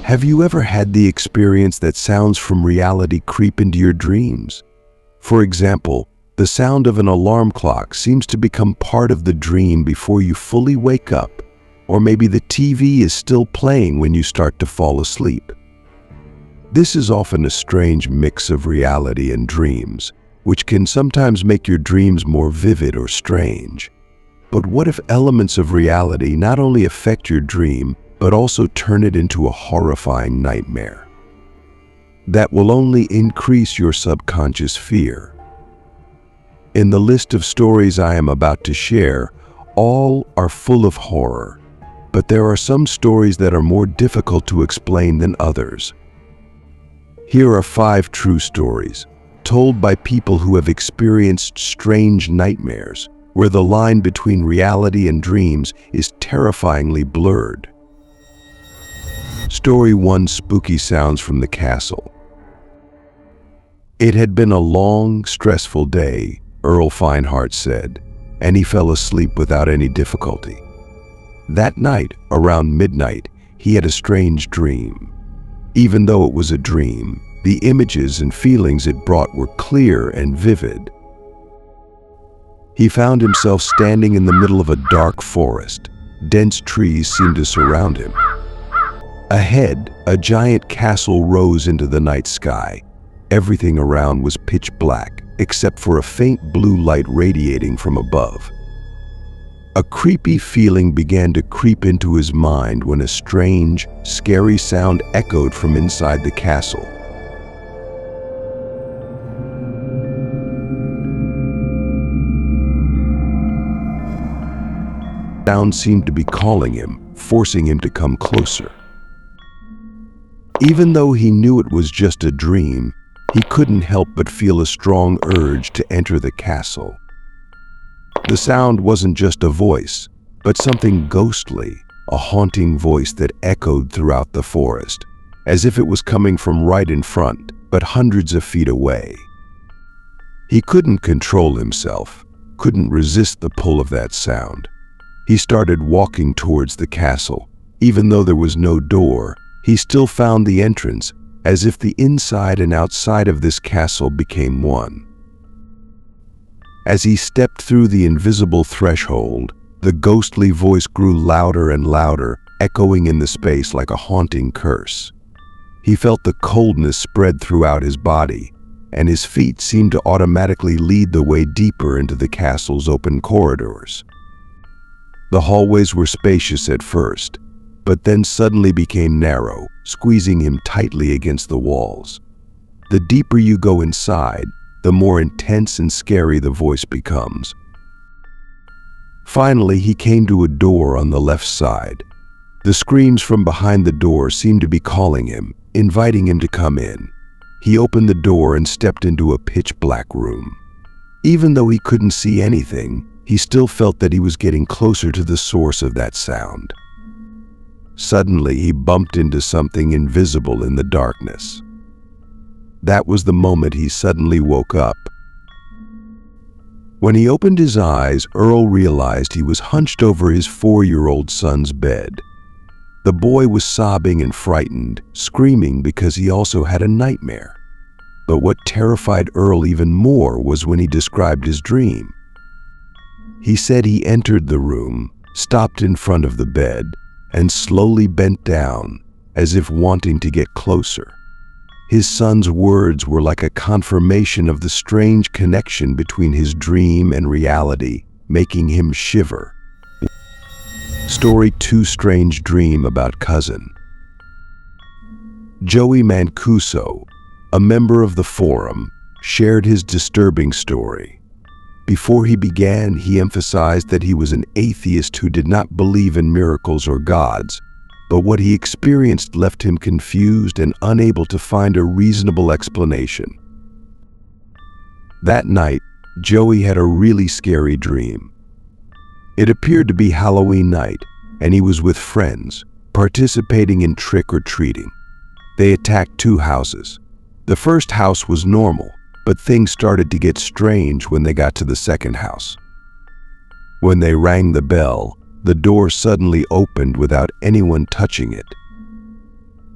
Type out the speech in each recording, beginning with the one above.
Have you ever had the experience that sounds from reality creep into your dreams? For example, the sound of an alarm clock seems to become part of the dream before you fully wake up, or maybe the TV is still playing when you start to fall asleep. This is often a strange mix of reality and dreams, which can sometimes make your dreams more vivid or strange. But what if elements of reality not only affect your dream, but also turn it into a horrifying nightmare that will only increase your subconscious fear? In the list of stories I am about to share, all are full of horror, but there are some stories that are more difficult to explain than others. Here are 5 true stories, told by people who have experienced strange nightmares, where the line between reality and dreams is terrifyingly blurred. Story 1: Spooky Sounds from the Castle. It had been a long, stressful day, Earl Feinhardt said, and he fell asleep without any difficulty. That night, around midnight, he had a strange dream. Even though it was a dream, the images and feelings it brought were clear and vivid. He found himself standing in the middle of a dark forest. Dense trees seemed to surround him. Ahead, a giant castle rose into the night sky. Everything around was pitch black, except for a faint blue light radiating from above. A creepy feeling began to creep into his mind when a strange, scary sound echoed from inside the castle. The sound seemed to be calling him, forcing him to come closer. Even though he knew it was just a dream, he couldn't help but feel a strong urge to enter the castle. The sound wasn't just a voice, but something ghostly, a haunting voice that echoed throughout the forest, as if it was coming from right in front, but hundreds of feet away. He couldn't control himself, couldn't resist the pull of that sound. He started walking towards the castle. Even though there was no door, he still found the entrance, as if the inside and outside of this castle became one. As he stepped through the invisible threshold, the ghostly voice grew louder and louder, echoing in the space like a haunting curse. He felt the coldness spread throughout his body, and his feet seemed to automatically lead the way deeper into the castle's open corridors. The hallways were spacious at first, but then suddenly became narrow, squeezing him tightly against the walls. The deeper you go inside, the more intense and scary the voice becomes. Finally, he came to a door on the left side. The screams from behind the door seemed to be calling him, inviting him to come in. He opened the door and stepped into a pitch-black room. Even though he couldn't see anything, he still felt that he was getting closer to the source of that sound. Suddenly, he bumped into something invisible in the darkness. That was the moment he suddenly woke up. When he opened his eyes, Earl realized he was hunched over his 4-year-old son's bed. The boy was sobbing and frightened, screaming because he also had a nightmare. But what terrified Earl even more was when he described his dream. He said he entered the room, stopped in front of the bed, and slowly bent down, as if wanting to get closer. His son's words were like a confirmation of the strange connection between his dream and reality, making him shiver. Story 2: Strange Dream About Cousin. Joey Mancuso, a member of the forum, shared his disturbing story. Before he began, he emphasized that he was an atheist who did not believe in miracles or gods, but what he experienced left him confused and unable to find a reasonable explanation. That night, Joey had a really scary dream. It appeared to be Halloween night, and he was with friends, participating in trick-or-treating. They attacked 2 houses. The first house was normal, but things started to get strange when they got to the second house. When they rang the bell, the door suddenly opened without anyone touching it.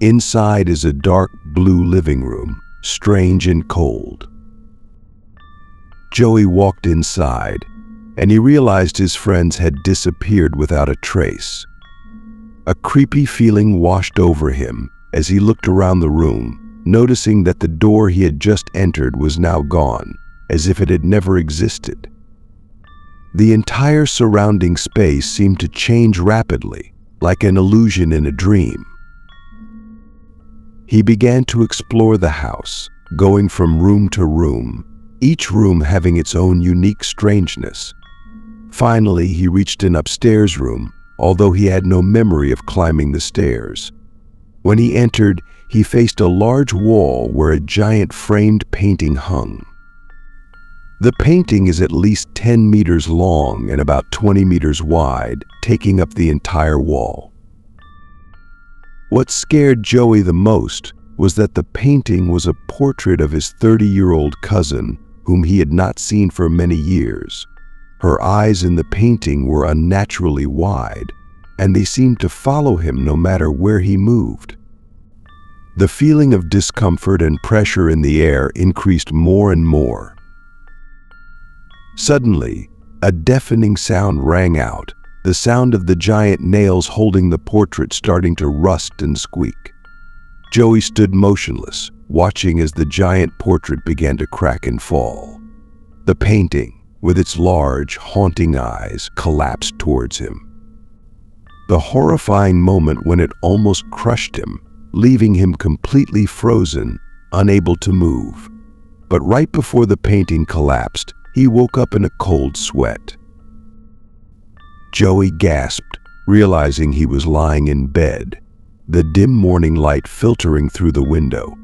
Inside is a dark blue living room, strange and cold. Joey walked inside, and he realized his friends had disappeared without a trace. A creepy feeling washed over him as he looked around the room, noticing that the door he had just entered was now gone, as if it had never existed. The entire surrounding space seemed to change rapidly, like an illusion in a dream. He began to explore the house, going from room to room, each room having its own unique strangeness. Finally, he reached an upstairs room, although he had no memory of climbing the stairs. When he entered, he faced a large wall where a giant framed painting hung. The painting is at least 10 meters long and about 20 meters wide, taking up the entire wall. What scared Joey the most was that the painting was a portrait of his 30-year-old cousin, whom he had not seen for many years. Her eyes in the painting were unnaturally wide, and they seemed to follow him no matter where he moved. The feeling of discomfort and pressure in the air increased more and more. Suddenly, a deafening sound rang out, the sound of the giant nails holding the portrait starting to rust and squeak. Joey stood motionless, watching as the giant portrait began to crack and fall. The painting, with its large, haunting eyes, collapsed towards him. The horrifying moment when it almost crushed him, leaving him completely frozen, unable to move. But right before the painting collapsed, he woke up in a cold sweat. Joey gasped, realizing he was lying in bed, the dim morning light filtering through the window.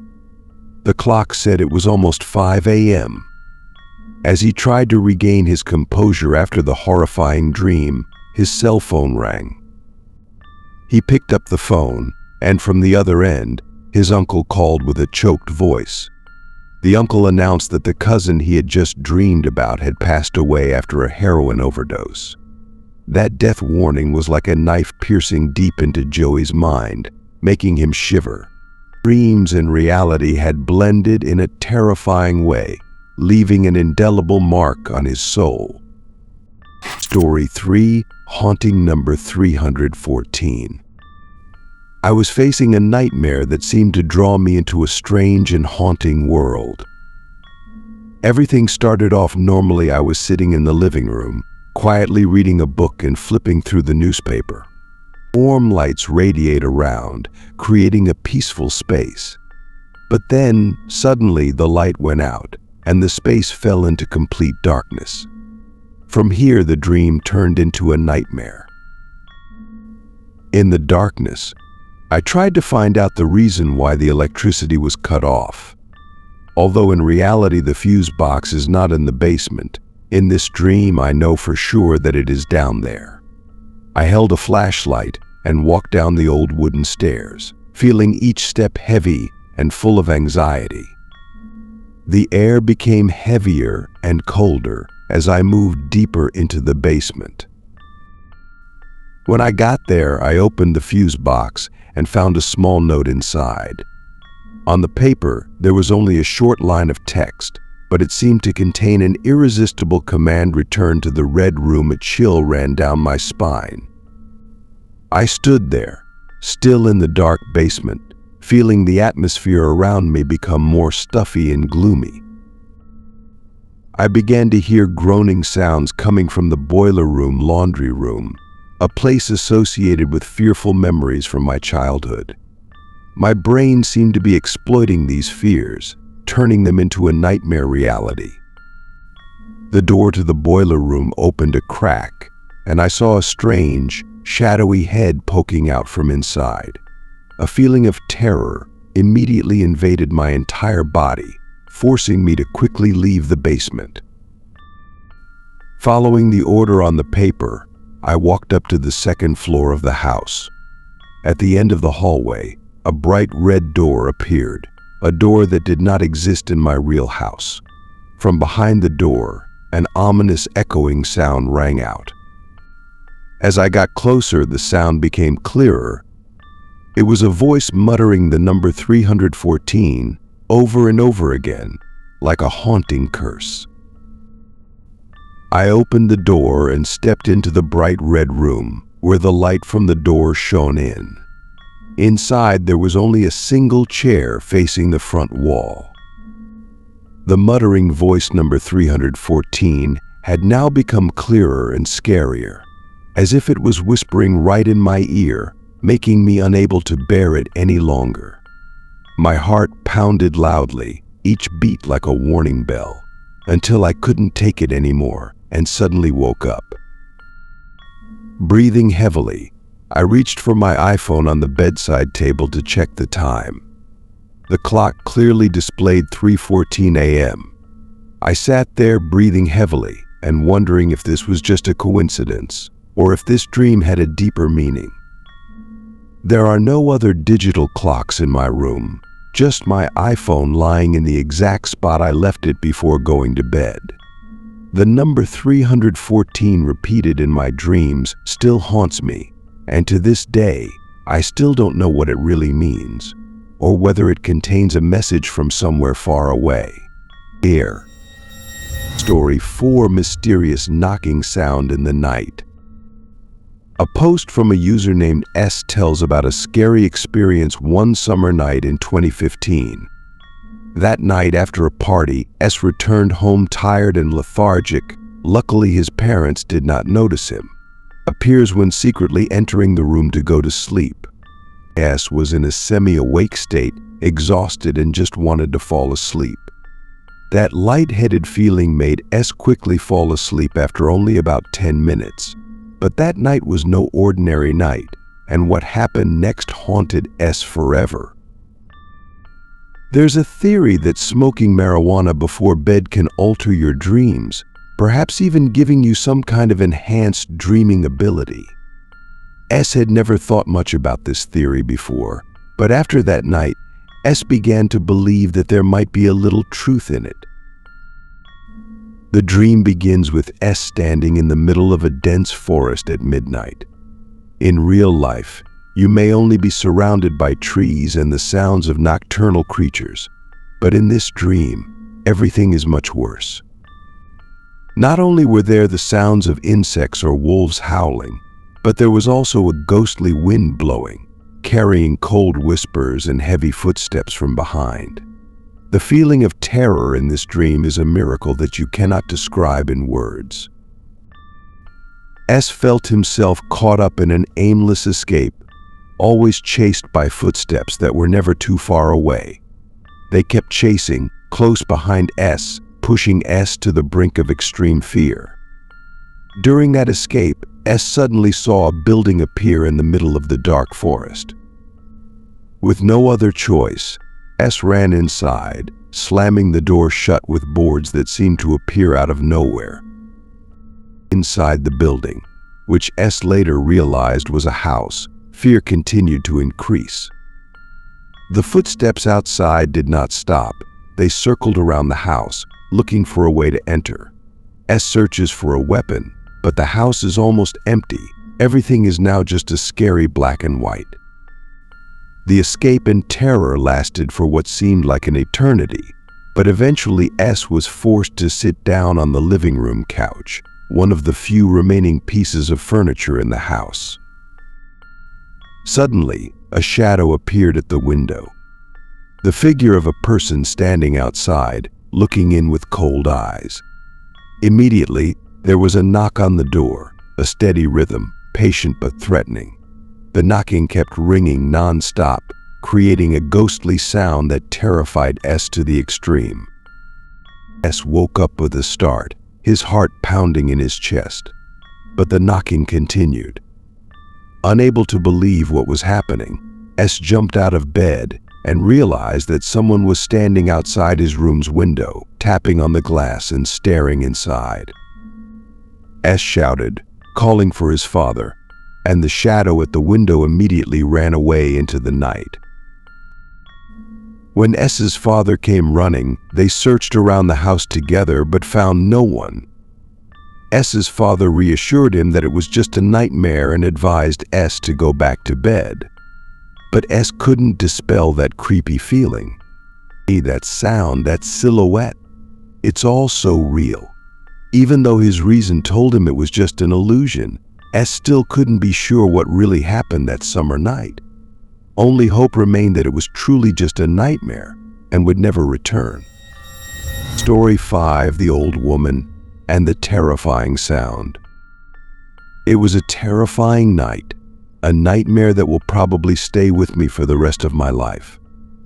The clock said it was almost 5 a.m. As he tried to regain his composure after the horrifying dream, his cell phone rang. He picked up the phone, and from the other end, his uncle called with a choked voice. The uncle announced that the cousin he had just dreamed about had passed away after a heroin overdose. That death warning was like a knife piercing deep into Joey's mind, making him shiver. Dreams and reality had blended in a terrifying way, leaving an indelible mark on his soul. Story 3, Haunting number 314. I was facing a nightmare that seemed to draw me into a strange and haunting world. Everything started off normally. I was sitting in the living room, quietly reading a book and flipping through the newspaper. Warm lights radiate around, creating a peaceful space. But then, suddenly, the light went out, and the space fell into complete darkness. From here, the dream turned into a nightmare. In the darkness, I tried to find out the reason why the electricity was cut off. Although in reality the fuse box is not in the basement, in this dream I know for sure that it is down there. I held a flashlight and walked down the old wooden stairs, feeling each step heavy and full of anxiety. The air became heavier and colder as I moved deeper into the basement. When I got there, I opened the fuse box and found a small note inside. On the paper, there was only a short line of text, but it seemed to contain an irresistible command: return to the red room. A chill ran down my spine. I stood there, still in the dark basement, feeling the atmosphere around me become more stuffy and gloomy. I began to hear groaning sounds coming from the boiler room, laundry room, a place associated with fearful memories from my childhood. My brain seemed to be exploiting these fears, turning them into a nightmare reality. The door to the boiler room opened a crack, and I saw a strange, shadowy head poking out from inside. A feeling of terror immediately invaded my entire body, forcing me to quickly leave the basement. Following the order on the paper, I walked up to the second floor of the house. At the end of the hallway, a bright red door appeared, a door that did not exist in my real house. From behind the door, an ominous echoing sound rang out. As I got closer, the sound became clearer. It was a voice muttering the number 314 over and over again, like a haunting curse. I opened the door and stepped into the bright red room, where the light from the door shone in. Inside, there was only a single chair facing the front wall. The muttering voice number 314 had now become clearer and scarier, as if it was whispering right in my ear, making me unable to bear it any longer. My heart pounded loudly, each beat like a warning bell, until I couldn't take it anymore and suddenly woke up. Breathing heavily, I reached for my iPhone on the bedside table to check the time. The clock clearly displayed 3:14 a.m. I sat there breathing heavily and wondering if this was just a coincidence or if this dream had a deeper meaning. There are no other digital clocks in my room, just my iPhone lying in the exact spot I left it before going to bed. The number 314 repeated in my dreams still haunts me, and to this day, I still don't know what it really means, or whether it contains a message from somewhere far away. Here. Story 4: Mysterious knocking sound in the night. A post from a user named S tells about a scary experience one summer night in 2015. That night, after a party, S returned home tired and lethargic. Luckily, his parents did not notice him. Appears when secretly entering the room to go to sleep. S was in a semi-awake state, exhausted and just wanted to fall asleep. That lightheaded feeling made S quickly fall asleep after only about 10 minutes. But that night was no ordinary night, and what happened next haunted S forever. There's a theory that smoking marijuana before bed can alter your dreams, perhaps even giving you some kind of enhanced dreaming ability. S had never thought much about this theory before, but after that night, S began to believe that there might be a little truth in it. The dream begins with S standing in the middle of a dense forest at midnight. In real life, you may only be surrounded by trees and the sounds of nocturnal creatures, but in this dream, everything is much worse. Not only were there the sounds of insects or wolves howling, but there was also a ghostly wind blowing, carrying cold whispers and heavy footsteps from behind. The feeling of terror in this dream is a miracle that you cannot describe in words. S felt himself caught up in an aimless escape, always chased by footsteps that were never too far away. They kept chasing, close behind S, pushing S to the brink of extreme fear. During that escape, S suddenly saw a building appear in the middle of the dark forest. With no other choice, S ran inside, slamming the door shut with boards that seemed to appear out of nowhere. Inside the building, which S later realized was a house, fear continued to increase. The footsteps outside did not stop. They circled around the house, looking for a way to enter. S searches for a weapon, but the house is almost empty. Everything is now just a scary black and white. The escape and terror lasted for what seemed like an eternity, but eventually S was forced to sit down on the living room couch, one of the few remaining pieces of furniture in the house. Suddenly, a shadow appeared at the window. The figure of a person standing outside, looking in with cold eyes. Immediately, there was a knock on the door, a steady rhythm, patient but threatening. The knocking kept ringing non-stop, creating a ghostly sound that terrified S to the extreme. S woke up with a start, his heart pounding in his chest. But the knocking continued. Unable to believe what was happening, S jumped out of bed and realized that someone was standing outside his room's window, tapping on the glass and staring inside. S shouted, calling for his father, and the shadow at the window immediately ran away into the night. When S's father came running, they searched around the house together but found no one. S's father reassured him that it was just a nightmare and advised S to go back to bed. But S couldn't dispel that creepy feeling. That sound, that silhouette, it's all so real. Even though his reason told him it was just an illusion, S still couldn't be sure what really happened that summer night. Only hope remained that it was truly just a nightmare and would never return. Story 5: The Old Woman and the Terrifying Sound. It was a terrifying night, a nightmare that will probably stay with me for the rest of my life.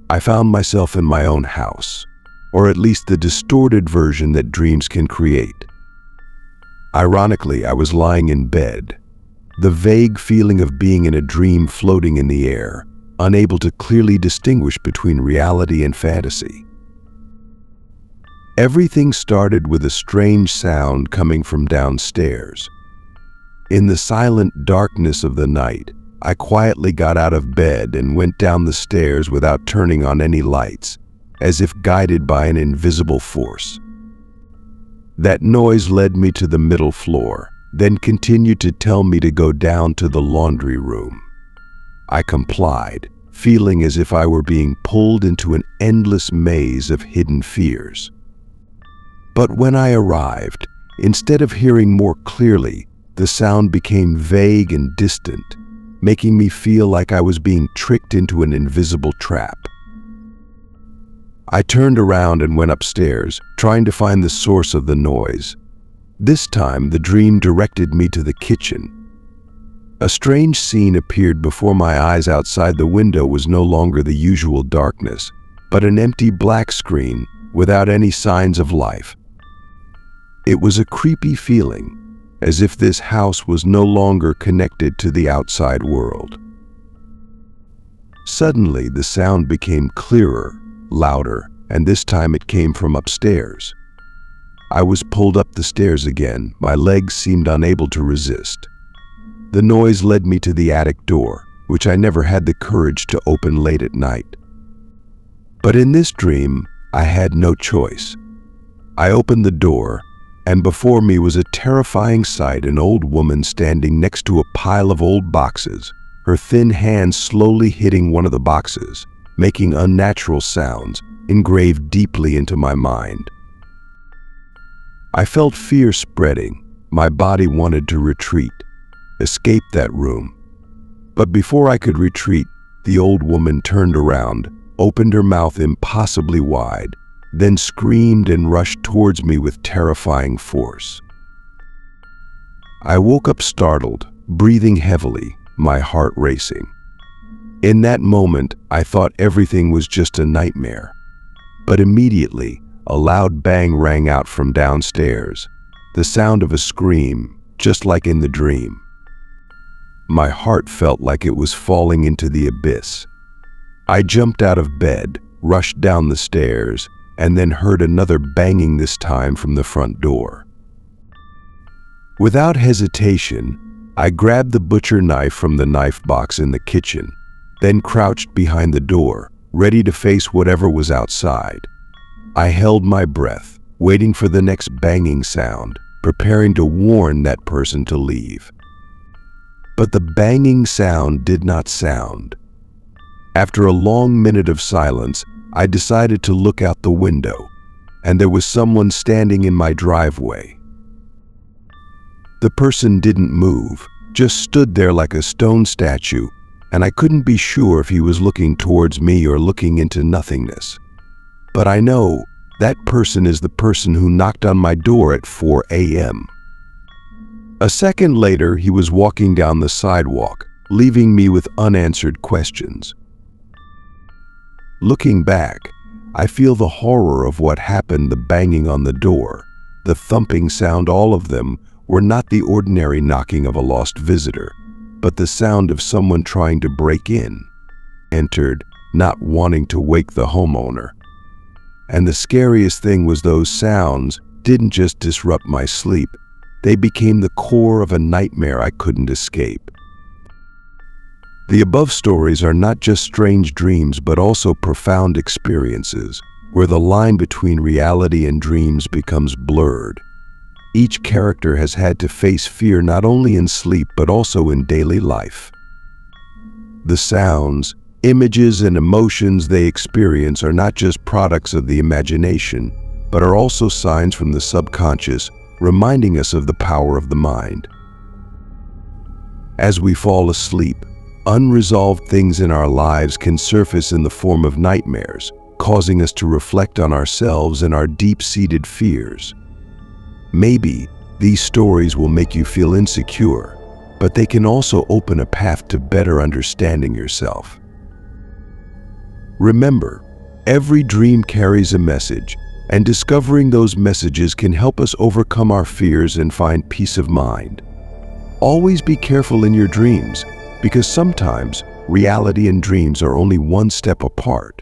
I found myself in my own house, or at least the distorted version that dreams can create. Ironically, I was lying in bed, the vague feeling of being in a dream floating in the air, unable to clearly distinguish between reality and fantasy. Everything started with a strange sound coming from downstairs. In the silent darkness of the night, I quietly got out of bed and went down the stairs without turning on any lights, as if guided by an invisible force. That noise led me to the middle floor, then continued to tell me to go down to the laundry room. I complied, feeling as if I were being pulled into an endless maze of hidden fears. But when I arrived, instead of hearing more clearly, the sound became vague and distant, making me feel like I was being tricked into an invisible trap. I turned around and went upstairs, trying to find the source of the noise. This time, the dream directed me to the kitchen. A strange scene appeared before my eyes. Outside the window was no longer the usual darkness, but an empty black screen without any signs of life. It was a creepy feeling, as if this house was no longer connected to the outside world. Suddenly, the sound became clearer, louder, and this time it came from upstairs. I was pulled up the stairs again. My legs seemed unable to resist. The noise led me to the attic door, which I never had the courage to open late at night. But in this dream, I had no choice. I opened the door, and before me was a terrifying sight: an old woman standing next to a pile of old boxes, her thin hands slowly hitting one of the boxes, making unnatural sounds engraved deeply into my mind. I felt fear spreading. My body wanted to retreat, escape that room. But before I could retreat, the old woman turned around, opened her mouth impossibly wide, then screamed and rushed towards me with terrifying force. I woke up startled, breathing heavily, my heart racing. In that moment, I thought everything was just a nightmare. But immediately, a loud bang rang out from downstairs, the sound of a scream, just like in the dream. My heart felt like it was falling into the abyss. I jumped out of bed, rushed down the stairs, and then heard another banging, this time from the front door. Without hesitation, I grabbed the butcher knife from the knife box in the kitchen, then crouched behind the door, ready to face whatever was outside. I held my breath, waiting for the next banging sound, preparing to warn that person to leave. But the banging sound did not sound. After a long minute of silence, I decided to look out the window, and there was someone standing in my driveway. The person didn't move, just stood there like a stone statue, and I couldn't be sure if he was looking towards me or looking into nothingness. But I know that person is the person who knocked on my door at 4 a.m. A second later, he was walking down the sidewalk, leaving me with unanswered questions. Looking back, I feel the horror of what happened: the banging on the door, the thumping sound. All of them were not the ordinary knocking of a lost visitor, but the sound of someone trying to break in. Entered, not wanting to wake the homeowner. And the scariest thing was those sounds didn't just disrupt my sleep, they became the core of a nightmare I couldn't escape. The above stories are not just strange dreams, but also profound experiences, where the line between reality and dreams becomes blurred. Each character has had to face fear not only in sleep but also in daily life. The sounds, Images and emotions they experience are not just products of the imagination, but are also signs from the subconscious, reminding us of the power of the mind. As we fall asleep, unresolved things in our lives can surface in the form of nightmares, causing us to reflect on ourselves and our deep-seated fears. Maybe these stories will make you feel insecure, but they can also open a path to better understanding yourself. Remember, every dream carries a message, and discovering those messages can help us overcome our fears and find peace of mind. Always be careful in your dreams, because sometimes reality and dreams are only one step apart.